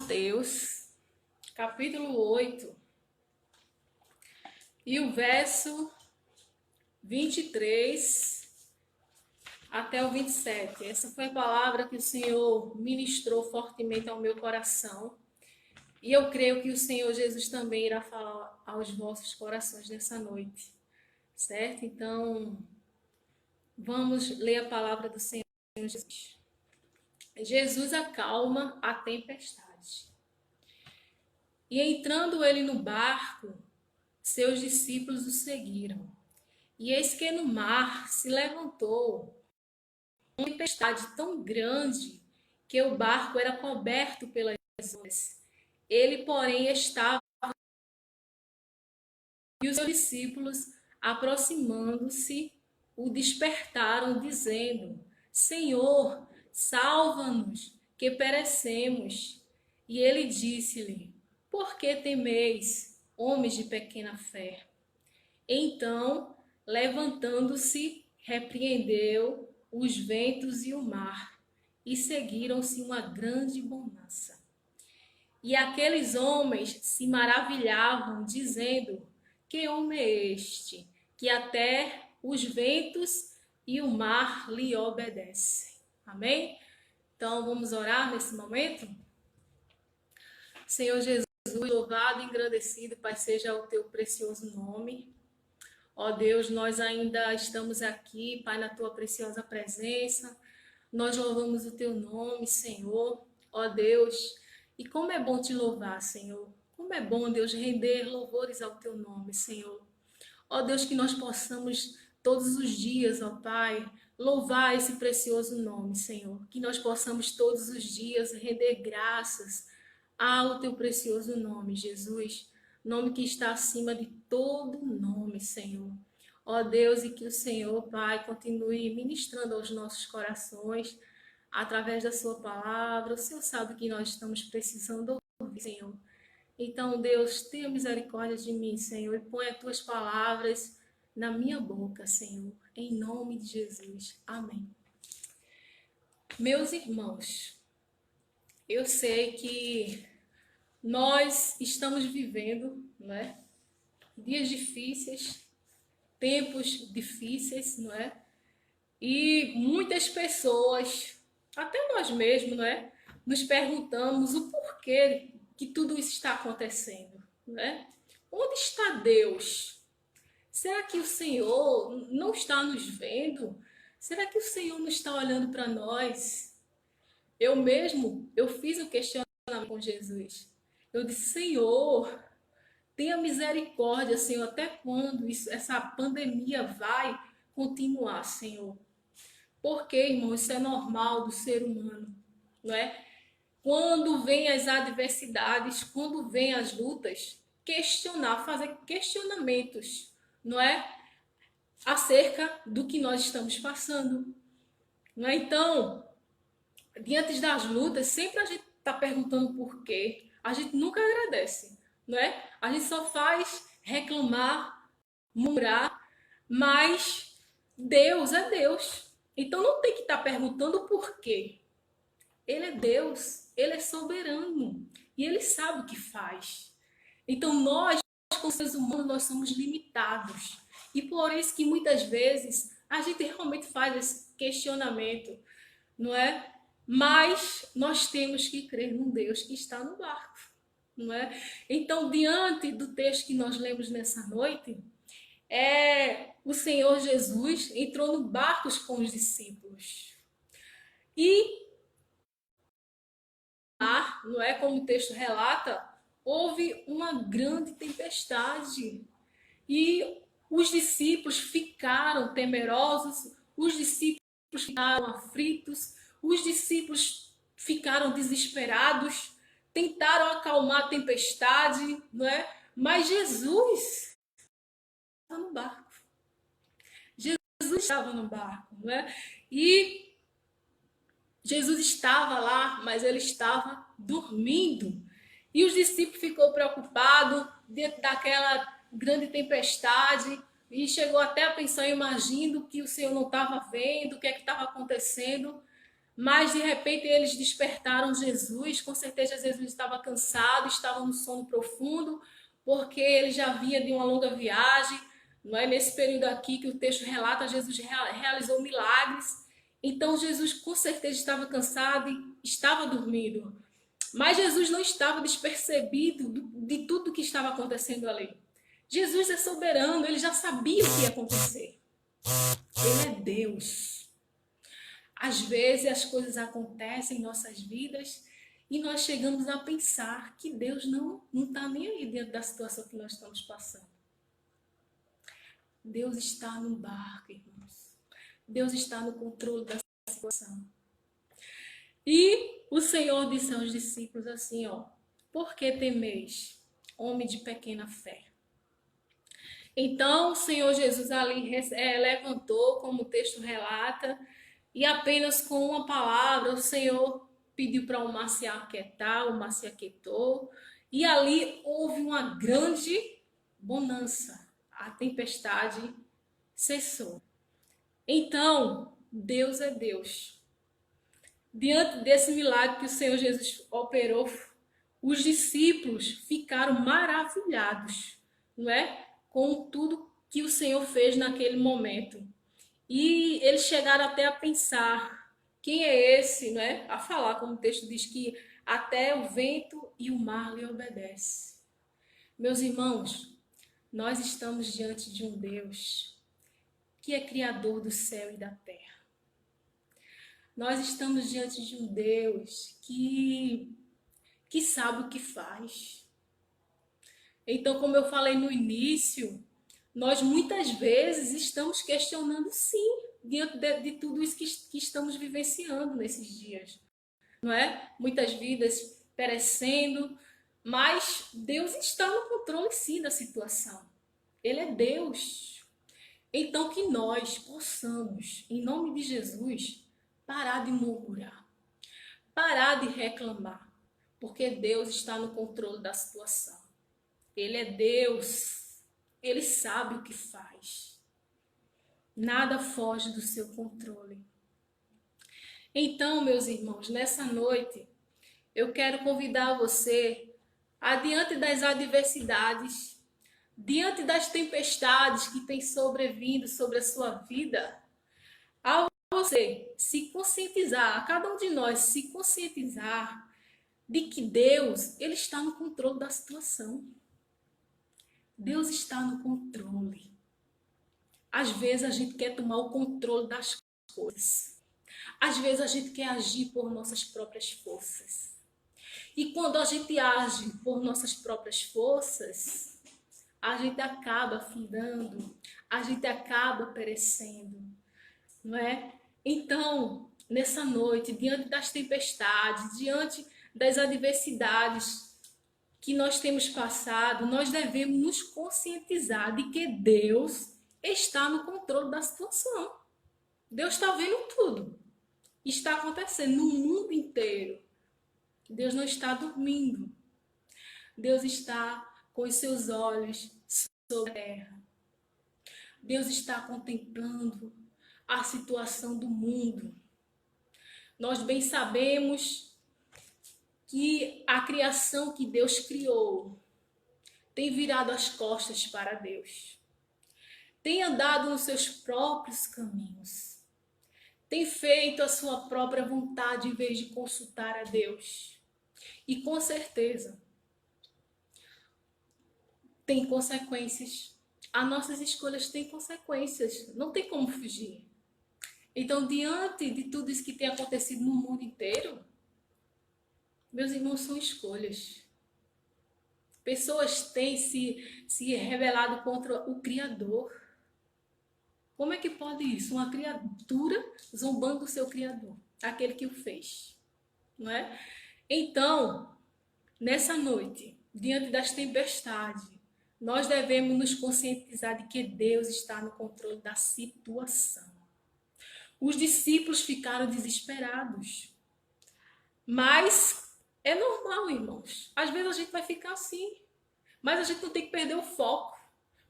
Mateus, capítulo 8, e o verso 23 até o 27. Essa foi a palavra que o Senhor ministrou fortemente ao meu coração. E eu creio que o Senhor Jesus também irá falar aos vossos corações nessa noite. Certo? Então, vamos ler a palavra do Senhor Jesus. Jesus acalma a tempestade. E entrando ele no barco, seus discípulos o seguiram. E eis que no mar se levantou uma tempestade tão grande que o barco era coberto pelas ondas. Ele, porém, estava, e os seus discípulos, aproximando-se, o despertaram, dizendo: Senhor, salva-nos, que perecemos. E ele disse-lhe: Por que temeis, homens de pequena fé? Então, levantando-se, repreendeu os ventos e o mar, e seguiram-se uma grande bonança. E aqueles homens se maravilhavam, dizendo: Que homem é este, que até os ventos e o mar lhe obedecem? Amém? Então, vamos orar nesse momento? Senhor Jesus, louvado e engrandecido, Pai, seja o teu precioso nome. Ó Deus, nós ainda estamos aqui, Pai, na tua preciosa presença. Nós louvamos o teu nome, Senhor. Ó Deus, e como é bom te louvar, Senhor. Como é bom, Deus, render louvores ao teu nome, Senhor. Ó Deus, que nós possamos todos os dias, ó Pai, louvar esse precioso nome, Senhor. Que nós possamos todos os dias render graças ao teu precioso nome, Jesus. Nome que está acima de todo nome, Senhor. Ó Deus, e que o Senhor, Pai, continue ministrando aos nossos corações através da sua palavra. O Senhor sabe que nós estamos precisando ouvir, Senhor. Então, Deus, tenha misericórdia de mim, Senhor, e põe as tuas palavras na minha boca, Senhor, em nome de Jesus. Amém. Meus irmãos, eu sei que nós estamos vivendo, né, dias difíceis, tempos difíceis, não é? E muitas pessoas, até nós mesmos, não é, nos perguntamos o porquê que tudo isso está acontecendo, né? Onde está Deus? Será que o Senhor não está nos vendo? Será que o Senhor não está olhando para nós? Eu fiz o questionamento com Jesus. Eu disse: Senhor, tenha misericórdia, Senhor, até quando essa pandemia vai continuar, Senhor? Porque, irmão, isso é normal do ser humano, não é? Quando vem as adversidades, quando vem as lutas, questionar, fazer questionamentos, não é? Acerca do que nós estamos passando, não é? Então, diante das lutas, sempre a gente está perguntando por quê. A gente nunca agradece, não é? A gente só faz reclamar, murmurar, mas Deus é Deus. Então não tem que estar perguntando por quê. Ele é Deus, ele é soberano e ele sabe o que faz. Então nós, como seres humanos, nós somos limitados. E por isso que muitas vezes a gente realmente faz esse questionamento, não é? Mas nós temos que crer num Deus que está no barco, não é? Então, diante do texto que nós lemos nessa noite, o Senhor Jesus entrou no barco com os discípulos. E, não é, como o texto relata, houve uma grande tempestade. E os discípulos ficaram temerosos, os discípulos ficaram aflitos, os discípulos ficaram desesperados, tentaram acalmar a tempestade, não é? Mas Jesus estava no barco. Jesus estava no barco, não é? E Jesus estava lá, mas ele estava dormindo. E os discípulos ficou preocupados diante daquela grande tempestade. e chegou até a pensar, imagino que o Senhor não estava vendo, o que é que estava acontecendo, mas de repente eles despertaram Jesus, com certeza Jesus estava cansado, estava no sono profundo, porque ele já vinha de uma longa viagem, não é? Nesse período aqui que o texto relata, Jesus realizou milagres, então Jesus com certeza estava cansado e estava dormindo. Mas Jesus não estava despercebido de tudo que estava acontecendo ali. Jesus é soberano, ele já sabia o que ia acontecer. Ele é Deus. Às vezes as coisas acontecem em nossas vidas e nós chegamos a pensar que Deus não está nem aí dentro da situação que nós estamos passando. Deus está no barco, irmãos. Deus está no controle da situação. E o Senhor disse aos discípulos assim, ó: por que temeis, homem de pequena fé? Então o Senhor Jesus ali levantou, como o texto relata, e apenas com uma palavra o Senhor pediu para o mar se aquietar, o mar se aquietou, e ali houve uma grande bonança. A tempestade cessou. Então, Deus é Deus. Diante desse milagre que o Senhor Jesus operou, os discípulos ficaram maravilhados, não é? Com tudo que o Senhor fez naquele momento. E eles chegaram até a pensar, quem é esse, não é? A falar, como o texto diz, que até o vento e o mar lhe obedecem. Meus irmãos, nós estamos diante de um Deus que é criador do céu e da terra. Nós estamos diante de um Deus que sabe o que faz. Então, como eu falei no início, nós muitas vezes estamos questionando, sim, diante de tudo isso que estamos vivenciando nesses dias. Não é? Muitas vidas perecendo, mas Deus está no controle, sim, da situação. Ele é Deus. Então, que nós possamos, em nome de Jesus, parar de murmurar, parar de reclamar, porque Deus está no controle da situação. Ele é Deus, ele sabe o que faz. Nada foge do seu controle. Então, meus irmãos, nessa noite, eu quero convidar você, diante das adversidades, diante das tempestades que têm sobrevindo sobre a sua vida, a você se conscientizar, a cada um de nós se conscientizar de que Deus, ele está no controle da situação. Deus está no controle. Às vezes a gente quer tomar o controle das coisas. Às vezes a gente quer agir por nossas próprias forças. E quando a gente age por nossas próprias forças, a gente acaba afundando, a gente acaba perecendo, não é? Então, nessa noite, diante das tempestades, diante das adversidades que nós temos passado, nós devemos nos conscientizar de que Deus está no controle da situação. Deus está vendo tudo. Está acontecendo no mundo inteiro. Deus não está dormindo. Deus está com os seus olhos sobre a terra. Deus está contemplando a situação do mundo. Nós bem sabemos que a criação que Deus criou tem virado as costas para Deus. Tem andado nos seus próprios caminhos. Tem feito a sua própria vontade em vez de consultar a Deus. E com certeza tem consequências. As nossas escolhas têm consequências. Não tem como fugir. Então, diante de tudo isso que tem acontecido no mundo inteiro, meus irmãos, são escolhas. Pessoas têm se rebelado contra o Criador. Como é que pode isso? Uma criatura zombando do seu Criador, aquele que o fez, não é? Então, nessa noite, diante das tempestades, nós devemos nos conscientizar de que Deus está no controle da situação. Os discípulos ficaram desesperados, mas é normal, irmãos. Às vezes a gente vai ficar assim, mas a gente não tem que perder o foco.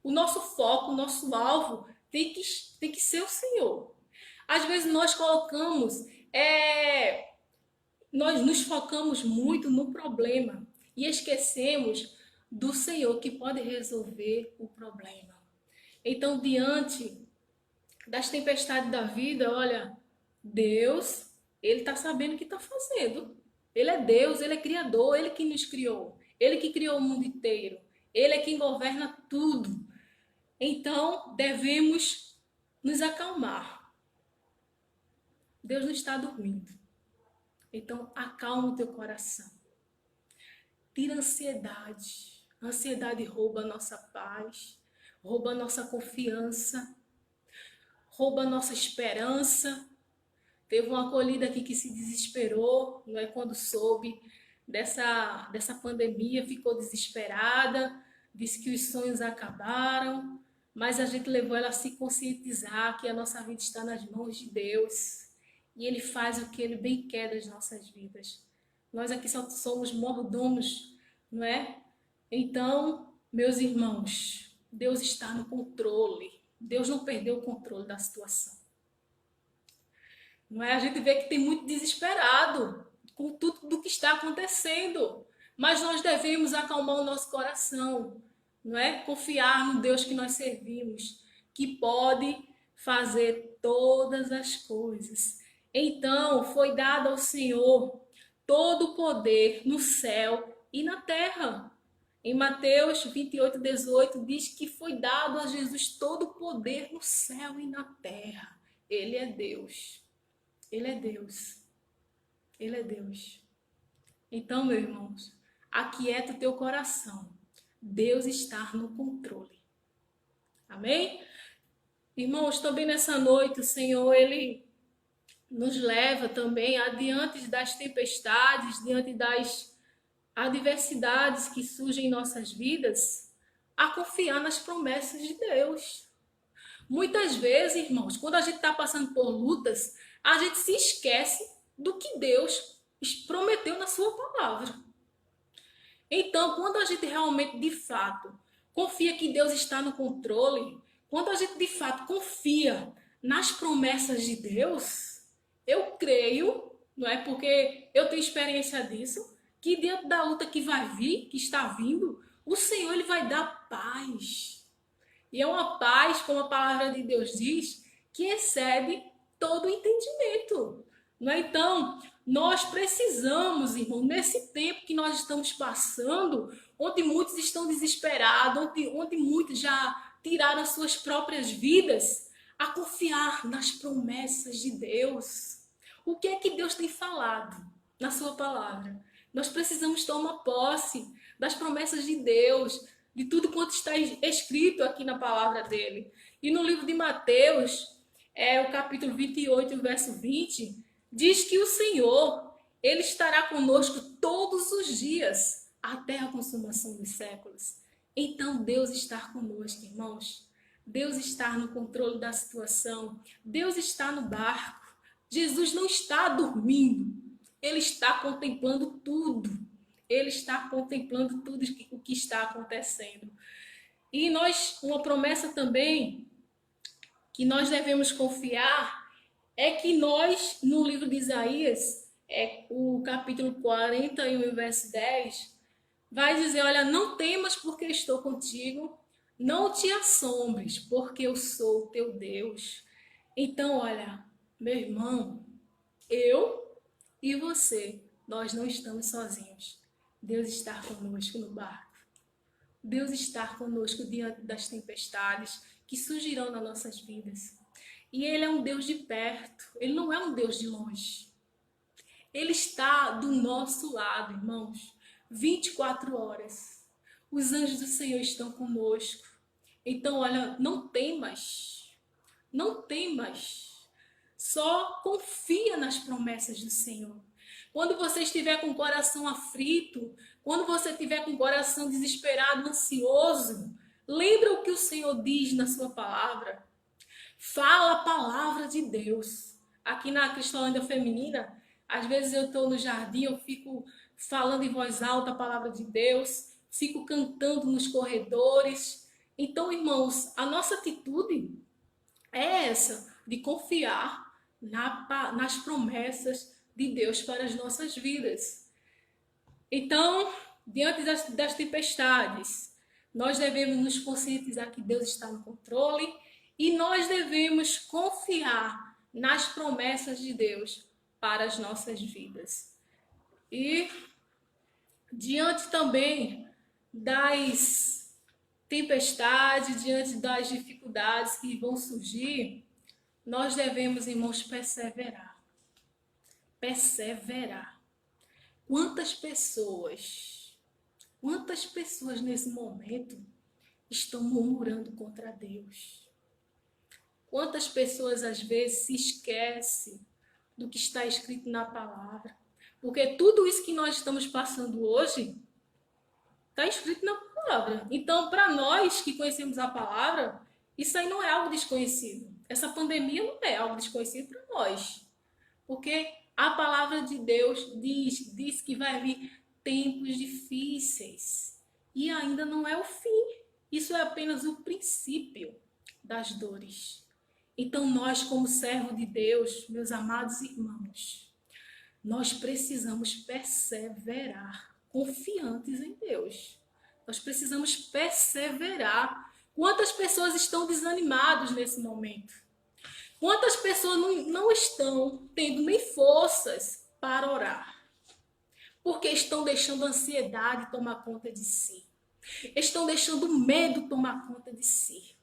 O nosso foco, o nosso alvo tem que ser o Senhor. Às vezes nós nos focamos muito no problema e esquecemos do Senhor que pode resolver o problema. Então, diante das tempestades da vida, olha, Deus, Ele está sabendo o que está fazendo. Ele é Deus, Ele é Criador, Ele que nos criou. Ele que criou o mundo inteiro. Ele é quem governa tudo. Então, devemos nos acalmar. Deus não está dormindo. Então, acalma o teu coração. Tira a ansiedade. A ansiedade rouba a nossa paz, rouba a nossa confiança, rouba a nossa esperança. Teve uma acolhida aqui que se desesperou, não é, quando soube dessa pandemia, ficou desesperada, disse que os sonhos acabaram, mas a gente levou ela a se conscientizar que a nossa vida está nas mãos de Deus e Ele faz o que Ele bem quer das nossas vidas. Nós aqui só somos mordomos, não é? Então, meus irmãos, Deus está no controle. Deus não perdeu o controle da situação. Não é? A gente vê que tem muito desesperado com tudo do que está acontecendo, mas nós devemos acalmar o nosso coração, não é? Confiar no Deus que nós servimos, que pode fazer todas as coisas. Então, foi dado ao Senhor todo o poder no céu e na terra. Em Mateus 28:18 diz que foi dado a Jesus todo o poder no céu e na terra. Ele é Deus. Ele é Deus. Ele é Deus. Então, meus irmãos, aquieta o teu coração. Deus está no controle. Amém? Irmãos, também nessa noite o Senhor, Ele nos leva também adiante das tempestades, diante das adversidades que surgem em nossas vidas, a confiar nas promessas de Deus. Muitas vezes, irmãos, quando a gente está passando por lutas, a gente se esquece do que Deus prometeu na sua palavra. Então, quando a gente realmente, de fato, confia que Deus está no controle, quando a gente, de fato, confia nas promessas de Deus, eu creio, não é? Porque eu tenho experiência disso, que diante da luta que vai vir, que está vindo, o Senhor, Ele vai dar paz. E é uma paz, como a palavra de Deus diz, que excede todo o entendimento. Não é? Então, nós precisamos, irmão, nesse tempo que nós estamos passando, onde muitos estão desesperados, onde muitos já tiraram as suas próprias vidas, a confiar nas promessas de Deus. O que é que Deus tem falado na sua palavra? Nós precisamos tomar posse das promessas de Deus, de tudo quanto está escrito aqui na palavra dele. E no livro de Mateus, o capítulo 28, o verso 20, diz que o Senhor, Ele estará conosco todos os dias, até a consumação dos séculos. Então, Deus está conosco, irmãos. Deus está no controle da situação. Deus está no barco. Jesus não está dormindo. Ele está contemplando tudo. Ele está contemplando tudo o que está acontecendo. E uma promessa também que nós devemos confiar é que nós, no livro de Isaías, o capítulo 41, verso 10, vai dizer, olha, não temas porque estou contigo, não te assombres porque eu sou teu Deus. Então, olha, meu irmão, eu e você, nós não estamos sozinhos. Deus está conosco no barco. Deus está conosco diante das tempestades que surgirão nas nossas vidas. E Ele é um Deus de perto, Ele não é um Deus de longe. Ele está do nosso lado, irmãos, 24 horas. Os anjos do Senhor estão conosco. Então, olha, não temas, não temas. Só confia nas promessas do Senhor. Quando você estiver com o coração aflito, quando você estiver com o coração desesperado, ansioso, lembra o que o Senhor diz na sua palavra. Fala a palavra de Deus. Aqui na Cristolândia Feminina, às vezes eu estou no jardim, eu fico falando em voz alta a palavra de Deus, fico cantando nos corredores, Então, irmãos, a nossa atitude é essa, de confiar nas promessas de Deus para as nossas vidas. Então, diante das tempestades, nós devemos nos conscientizar que Deus está no controle e nós devemos confiar nas promessas de Deus para as nossas vidas. E diante também das tempestades, diante das dificuldades que vão surgir, nós devemos, irmãos, perseverar. Perseverar. Quantas pessoas nesse momento estão murmurando contra Deus? Quantas pessoas às vezes se esquecem do que está escrito na palavra? Porque tudo isso que nós estamos passando hoje está escrito na palavra. Então, para nós que conhecemos a palavra, isso aí não é algo desconhecido. Essa pandemia não é algo desconhecido para nós. Porque a palavra de Deus diz que vai vir tempos difíceis. E ainda não é o fim. Isso é apenas o princípio das dores. Então nós, como servo de Deus, meus amados irmãos, nós precisamos perseverar, confiantes em Deus. Nós precisamos perseverar. Quantas pessoas estão desanimadas nesse momento? Quantas pessoas não estão tendo nem forças para orar? Porque estão deixando a ansiedade tomar conta de si. Estão deixando o medo tomar conta de si.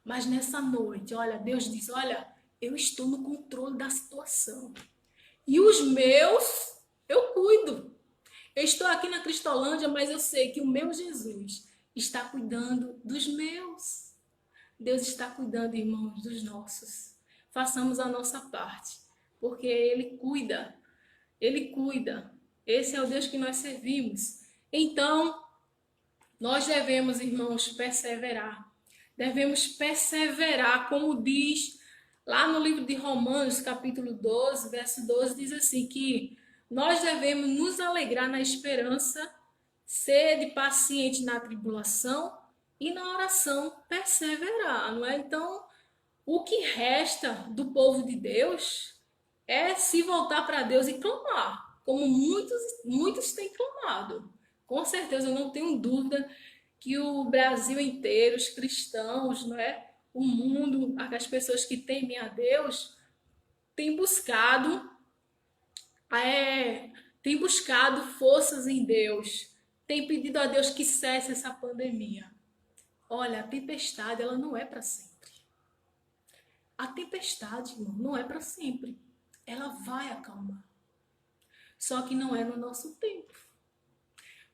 Mas nessa noite, olha, Deus diz, olha, eu estou no controle da situação. E os meus, eu cuido. Eu estou aqui na Cristolândia, mas eu sei que o meu Jesus está cuidando dos meus. Deus está cuidando, irmãos, dos nossos. Façamos a nossa parte, porque Ele cuida. Ele cuida. Esse é o Deus que nós servimos. Então, nós devemos, irmãos, perseverar. Devemos perseverar, como diz lá no livro de Romanos, capítulo 12, verso 12, diz assim, que nós devemos nos alegrar na esperança, ser paciente na tribulação e na oração perseverar, não é? Então, o que resta do povo de Deus é se voltar para Deus e clamar, como muitos têm clamado. Com certeza, eu não tenho dúvida que o Brasil inteiro, os cristãos, não é? O mundo, as pessoas que temem a Deus, têm buscado, têm buscado forças em Deus, têm pedido a Deus que cesse essa pandemia. Olha, a tempestade, ela não é para sempre. A tempestade, irmão, não é para sempre. Ela vai acalmar. Só que não é no nosso tempo.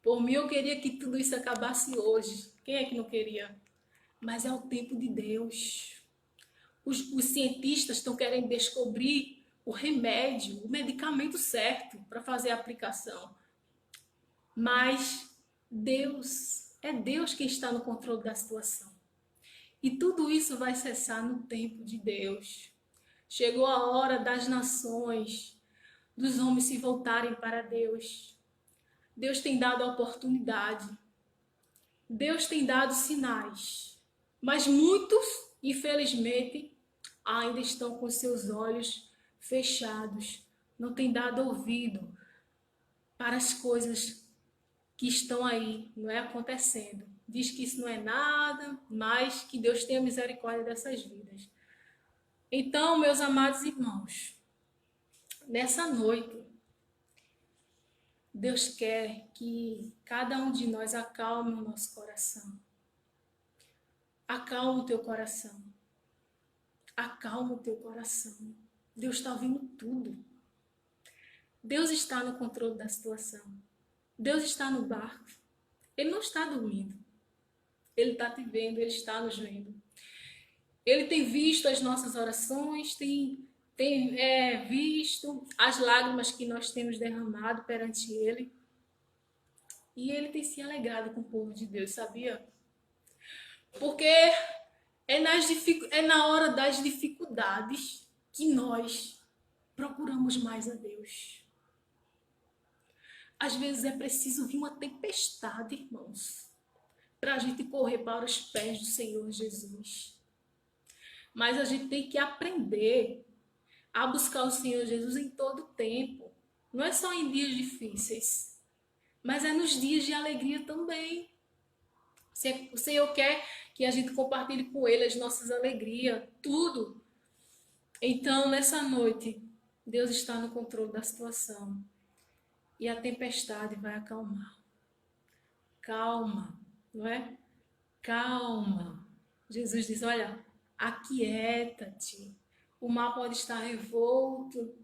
Por mim, eu queria que tudo isso acabasse hoje. Quem é que não queria? Mas é o tempo de Deus. Os cientistas estão querendo descobrir o remédio, o medicamento certo para fazer a aplicação. Mas é Deus quem está no controle da situação. E tudo isso vai cessar no tempo de Deus. Chegou a hora das nações, dos homens se voltarem para Deus. Deus tem dado a oportunidade. Deus tem dado sinais. Mas muitos, infelizmente, ainda estão com seus olhos fechados. Não têm dado ouvido para as coisas que estão aí, não é acontecendo. Diz que isso não é nada, mas que Deus tenha misericórdia dessas vidas. Então, meus amados irmãos, nessa noite, Deus quer que cada um de nós acalme o nosso coração. Acalma o teu coração. Acalma o teu coração. Deus está ouvindo tudo. Deus está no controle da situação. Deus está no barco. Ele não está dormindo. Ele está te vendo, Ele está nos vendo. Ele tem visto as nossas orações, tem visto as lágrimas que nós temos derramado perante Ele. E Ele tem se alegrado com o povo de Deus, sabia? Porque é na hora das dificuldades que nós procuramos mais a Deus. Às vezes é preciso vir uma tempestade, irmãos, para a gente correr para os pés do Senhor Jesus. Mas a gente tem que aprender a buscar o Senhor Jesus em todo o tempo. Não é só em dias difíceis, mas é nos dias de alegria também. O Senhor quer que a gente compartilhe com Ele as nossas alegrias, tudo. Então, nessa noite, Deus está no controle da situação e a tempestade vai acalmar. Calma, não é? Calma. Jesus diz, olha, aquieta-te. O mar pode estar revolto,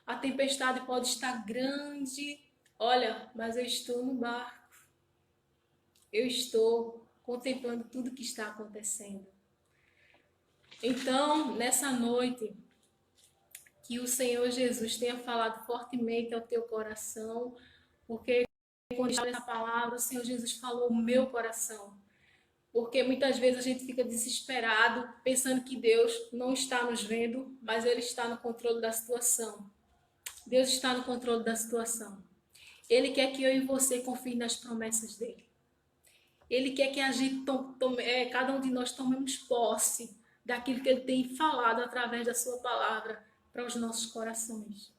a tempestade pode estar grande. Olha, mas eu estou no barco. Eu estou contemplando tudo que está acontecendo. Então, nessa noite, que o Senhor Jesus tenha falado fortemente ao teu coração, porque quando está essa palavra, o Senhor Jesus falou o meu coração. Porque muitas vezes a gente fica desesperado, pensando que Deus não está nos vendo, mas Ele está no controle da situação. Deus está no controle da situação. Ele quer que eu e você confie nas promessas dEle. Ele quer que a gente cada um de nós tomemos posse daquilo que Ele tem falado através da sua palavra para os nossos corações.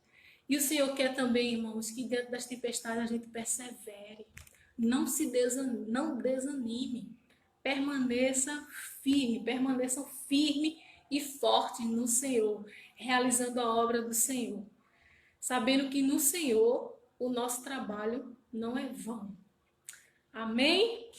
E o Senhor quer também, irmãos, que dentro das tempestades a gente persevere. Não desanime. Permaneçam firme e forte no Senhor, realizando a obra do Senhor. Sabendo que no Senhor o nosso trabalho não é vão. Amém?